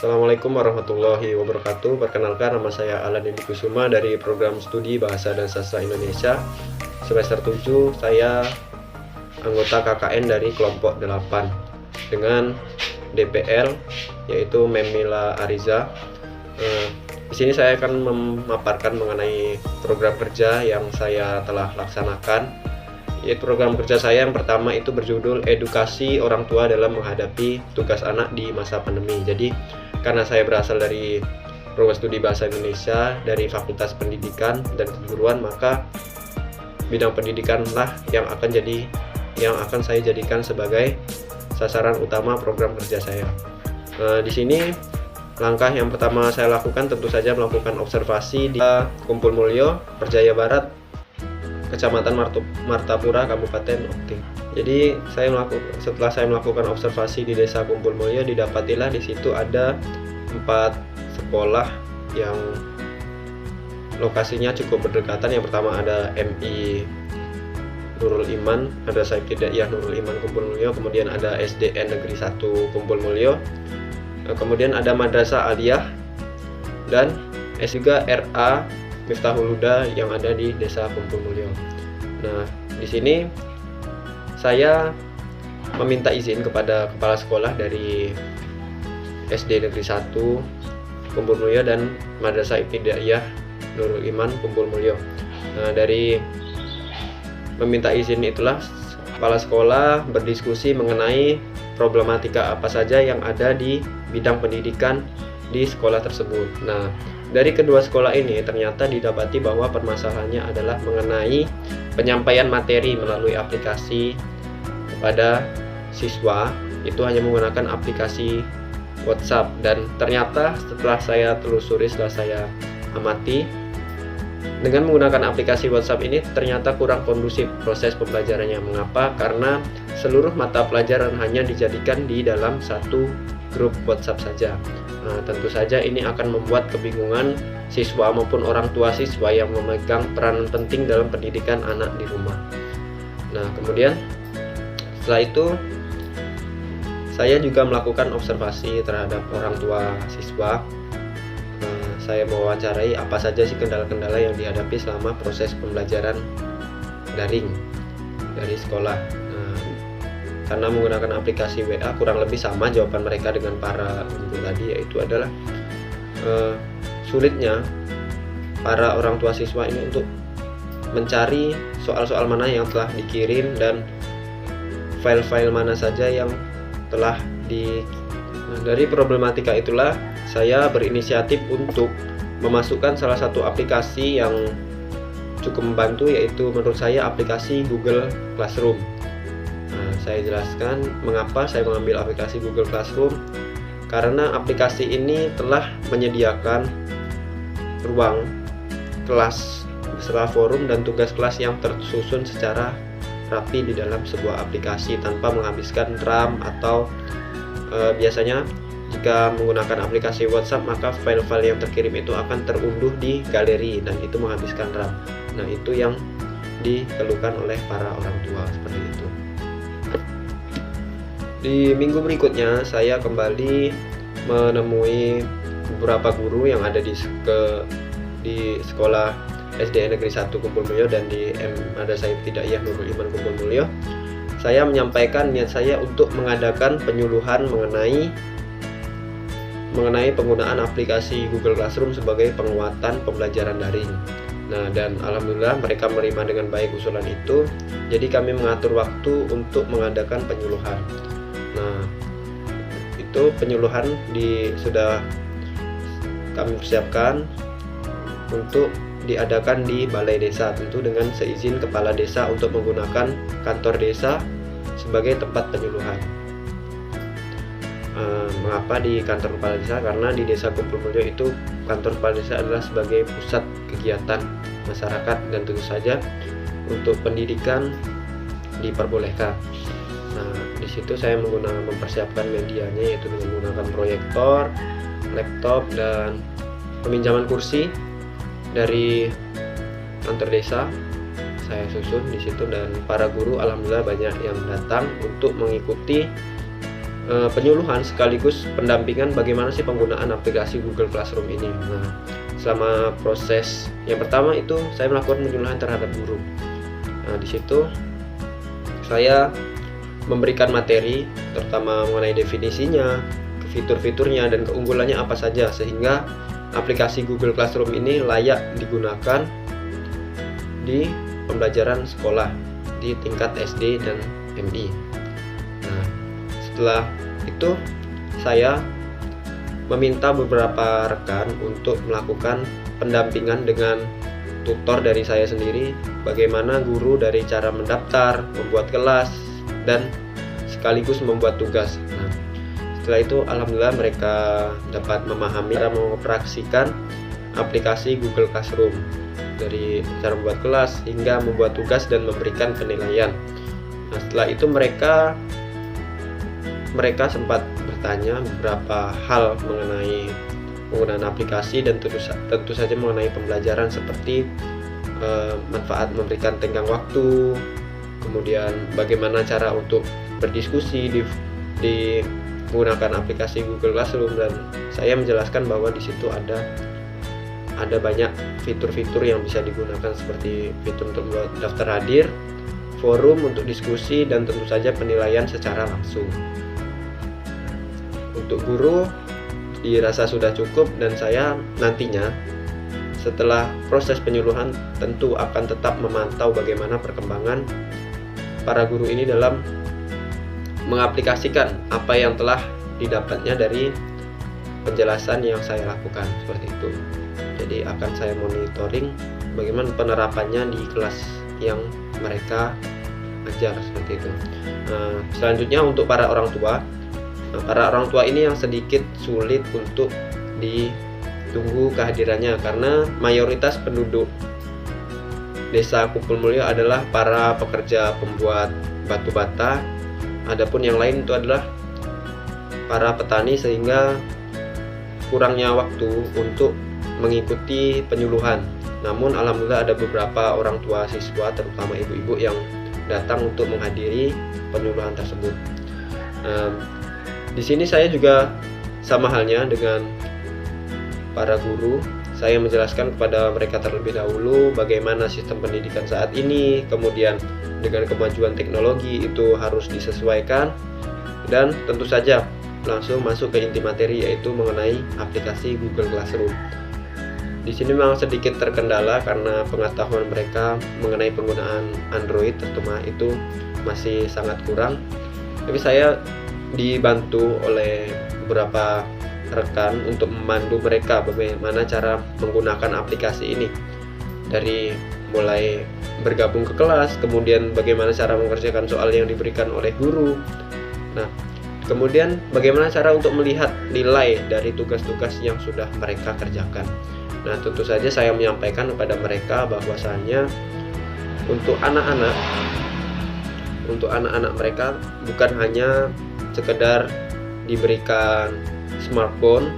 Assalamualaikum warahmatullahi wabarakatuh. Perkenalkan, nama saya Alan Edi Kusuma dari Program Studi Bahasa dan Sastra Indonesia semester 7. Saya anggota KKN dari kelompok 8 dengan DPL yaitu Memila Ariza. Di sini saya akan memaparkan mengenai program kerja yang saya telah laksanakan. Yaitu program kerja saya yang pertama itu berjudul Edukasi Orang Tua dalam Menghadapi Tugas Anak di Masa Pandemi. Jadi karena saya berasal dari Program Studi Bahasa Indonesia dari Fakultas Pendidikan dan Keguruan, maka bidang pendidikanlah yang akan saya jadikan sebagai sasaran utama program kerja saya. Di sini langkah yang pertama saya lakukan tentu saja melakukan observasi di Kumpul Mulyo, Perjaya Barat, Kecamatan Martapura, Kabupaten Okti. Jadi setelah saya melakukan observasi di Desa Kumpul Mulyo, didapatilah di situ ada 4 sekolah yang lokasinya cukup berdekatan. Yang pertama ada MI Nurul Iman, ada Saifidiyah Nurul Iman Kumpul Mulyo, kemudian ada SDN Negeri 1 Kumpul Mulyo, kemudian ada Madrasah Aliyah, dan juga RA Miftahul Huda yang ada di Desa Kumpul Mulyo. Nah, di sini saya meminta izin kepada kepala sekolah dari SD Negeri 1 Kumpul Mulyo dan Madrasah Ibtidaiyah Nurul Iman Kumpul Mulyo. Nah, dari meminta izin itulah kepala sekolah berdiskusi mengenai problematika apa saja yang ada di bidang pendidikan di sekolah tersebut. Nah, dari kedua sekolah ini ternyata didapati bahwa permasalahannya adalah mengenai penyampaian materi melalui aplikasi kepada siswa, itu hanya menggunakan aplikasi WhatsApp. Dan ternyata setelah saya telusuri, setelah saya amati, dengan menggunakan aplikasi WhatsApp ini ternyata kurang kondusif proses pembelajarannya. Mengapa? Karena seluruh mata pelajaran hanya dijadikan di dalam satu grup WhatsApp saja. Nah, tentu saja ini akan membuat kebingungan siswa maupun orang tua siswa yang memegang peranan penting dalam pendidikan anak di rumah. Nah, kemudian setelah itu saya juga melakukan observasi terhadap orang tua siswa. Saya mewawancarai apa saja sih kendala-kendala yang dihadapi selama proses pembelajaran daring dari sekolah. Karena menggunakan aplikasi WA, kurang lebih sama jawaban mereka dengan para guru tadi, yaitu adalah sulitnya para orang tua siswa ini untuk mencari soal-soal mana yang telah dikirim dan file-file mana saja yang telah dari problematika itulah saya berinisiatif untuk memasukkan salah satu aplikasi yang cukup membantu, yaitu menurut saya aplikasi Google Classroom. Saya jelaskan mengapa saya mengambil aplikasi Google Classroom, karena aplikasi ini telah menyediakan ruang kelas beserta forum dan tugas kelas yang tersusun secara rapi di dalam sebuah aplikasi tanpa menghabiskan RAM atau biasanya jika menggunakan aplikasi WhatsApp maka file-file yang terkirim itu akan terunduh di galeri dan itu menghabiskan RAM. Nah, itu yang dikeluhkan oleh para orang tua seperti itu. Di minggu berikutnya saya kembali menemui beberapa guru yang ada di sekolah SDN Negeri 1 Kumpul Mulyo dan di Madrasah Ibtidaiyah Nurul Iman Kumpul Mulyo. Saya menyampaikan niat saya untuk mengadakan penyuluhan mengenai penggunaan aplikasi Google Classroom sebagai penguatan pembelajaran daring. Nah, dan alhamdulillah mereka menerima dengan baik usulan itu. Jadi kami mengatur waktu untuk mengadakan penyuluhan. Nah, itu penyuluhan sudah kami persiapkan untuk diadakan di balai desa, tentu dengan seizin kepala desa untuk menggunakan kantor desa sebagai tempat penyuluhan. Mengapa di kantor kepala desa? Karena di Desa Kumpul Mulyo itu kantor kepala desa adalah sebagai pusat kegiatan masyarakat dan tentu saja untuk pendidikan diperbolehkan. Nah, di situ saya mempersiapkan medianya, yaitu dengan menggunakan proyektor, laptop, dan peminjaman kursi dari kantor desa. Saya susun di situ dan para guru alhamdulillah banyak yang datang untuk mengikuti penyuluhan sekaligus pendampingan bagaimana sih penggunaan aplikasi Google Classroom ini. Nah, selama proses yang pertama itu saya melakukan penyuluhan terhadap guru. Nah, di situ saya memberikan materi terutama mengenai definisinya, fitur-fiturnya dan keunggulannya apa saja sehingga aplikasi Google Classroom ini layak digunakan di pembelajaran sekolah di tingkat SD dan MI. Nah, setelah itu saya meminta beberapa rekan untuk melakukan pendampingan dengan tutor dari saya sendiri, bagaimana guru dari cara mendaftar, membuat kelas, dan sekaligus membuat tugas. Nah, setelah itu alhamdulillah mereka dapat memahami cara mengoperasikan aplikasi Google Classroom dari cara membuat kelas hingga membuat tugas dan memberikan penilaian. Nah, setelah itu mereka sempat bertanya beberapa hal mengenai penggunaan aplikasi dan tentu saja mengenai pembelajaran seperti manfaat memberikan tenggang waktu, kemudian bagaimana cara untuk berdiskusi di menggunakan aplikasi Google Classroom, dan saya menjelaskan bahwa di situ ada banyak fitur-fitur yang bisa digunakan seperti fitur untuk membuat daftar hadir, forum untuk diskusi, dan tentu saja penilaian secara langsung. Untuk guru dirasa sudah cukup dan saya nantinya setelah proses penyuluhan tentu akan tetap memantau bagaimana perkembangan para guru ini dalam mengaplikasikan apa yang telah didapatnya dari penjelasan yang saya lakukan seperti itu. Jadi akan saya monitoring bagaimana penerapannya di kelas yang mereka ajar seperti itu. Nah, selanjutnya untuk para orang tua. Para orang tua ini yang sedikit sulit untuk ditunggu kehadirannya karena mayoritas penduduk Desa Kumpul Mulyo adalah para pekerja pembuat batu bata, adapun yang lain itu adalah para petani sehingga kurangnya waktu untuk mengikuti penyuluhan. Namun alhamdulillah ada beberapa orang tua siswa terutama ibu-ibu yang datang untuk menghadiri penyuluhan tersebut. Di sini saya juga sama halnya dengan para guru, saya menjelaskan kepada mereka terlebih dahulu bagaimana sistem pendidikan saat ini, kemudian dengan kemajuan teknologi itu harus disesuaikan, dan tentu saja langsung masuk ke inti materi yaitu mengenai aplikasi Google Classroom. Di sini memang sedikit terkendala karena pengetahuan mereka mengenai penggunaan Android terutama itu masih sangat kurang, tapi saya dibantu oleh beberapa rekan untuk memandu mereka bagaimana cara menggunakan aplikasi ini, dari mulai bergabung ke kelas, kemudian bagaimana cara mengerjakan soal yang diberikan oleh guru. Nah, kemudian bagaimana cara untuk melihat nilai dari tugas-tugas yang sudah mereka kerjakan. Nah, tentu saja saya menyampaikan kepada mereka bahwasannya untuk anak-anak mereka bukan hanya sekedar diberikan smartphone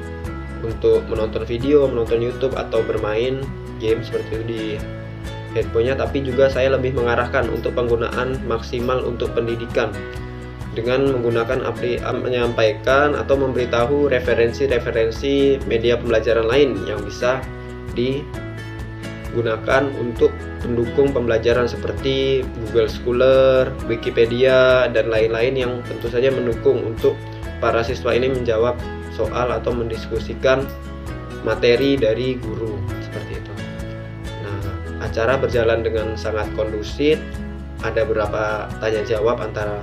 untuk menonton video, menonton YouTube atau bermain game seperti itu di handphonenya, tapi juga saya lebih mengarahkan untuk penggunaan maksimal untuk pendidikan dengan menggunakan menyampaikan atau memberitahu referensi-referensi media pembelajaran lain yang bisa digunakan untuk pendukung pembelajaran seperti Google Scholar, Wikipedia, dan lain-lain yang tentu saja mendukung untuk para siswa ini menjawab soal atau mendiskusikan materi dari guru seperti itu. Nah, acara berjalan dengan sangat kondusif, ada beberapa tanya jawab antara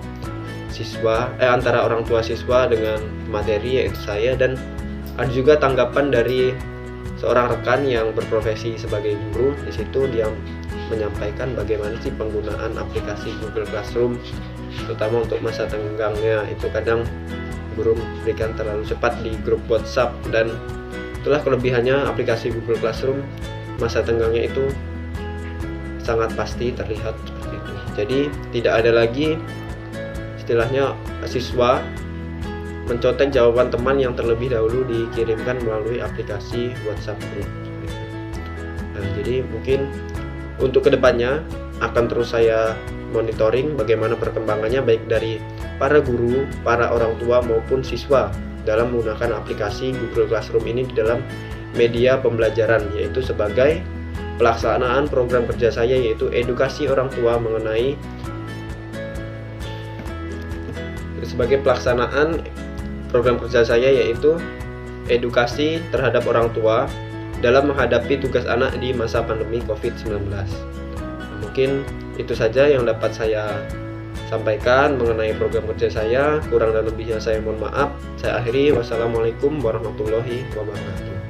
orang tua siswa dengan materi yaitu saya, dan ada juga tanggapan dari seorang rekan yang berprofesi sebagai guru. Di situ dia menyampaikan bagaimana sih penggunaan aplikasi Google Classroom terutama untuk masa tenggangnya itu kadang guru berikan terlalu cepat di grup WhatsApp, dan itulah kelebihannya aplikasi Google Classroom, masa tenggangnya itu sangat pasti terlihat seperti itu. Jadi tidak ada lagi istilahnya siswa mencontek jawaban teman yang terlebih dahulu dikirimkan melalui aplikasi WhatsApp group. Nah, jadi mungkin untuk kedepannya akan terus saya monitoring bagaimana perkembangannya baik dari para guru, para orang tua maupun siswa dalam menggunakan aplikasi Google Classroom ini di dalam media pembelajaran, yaitu sebagai pelaksanaan program kerja saya, yaitu edukasi orang tua mengenai sebagai pelaksanaan program kerja saya, yaitu edukasi terhadap orang tua dalam menghadapi tugas anak di masa pandemi COVID-19. Mungkin itu saja yang dapat saya sampaikan mengenai program kerja saya. Kurang dan lebihnya saya mohon maaf. Saya akhiri. Wassalamualaikum warahmatullahi wabarakatuh.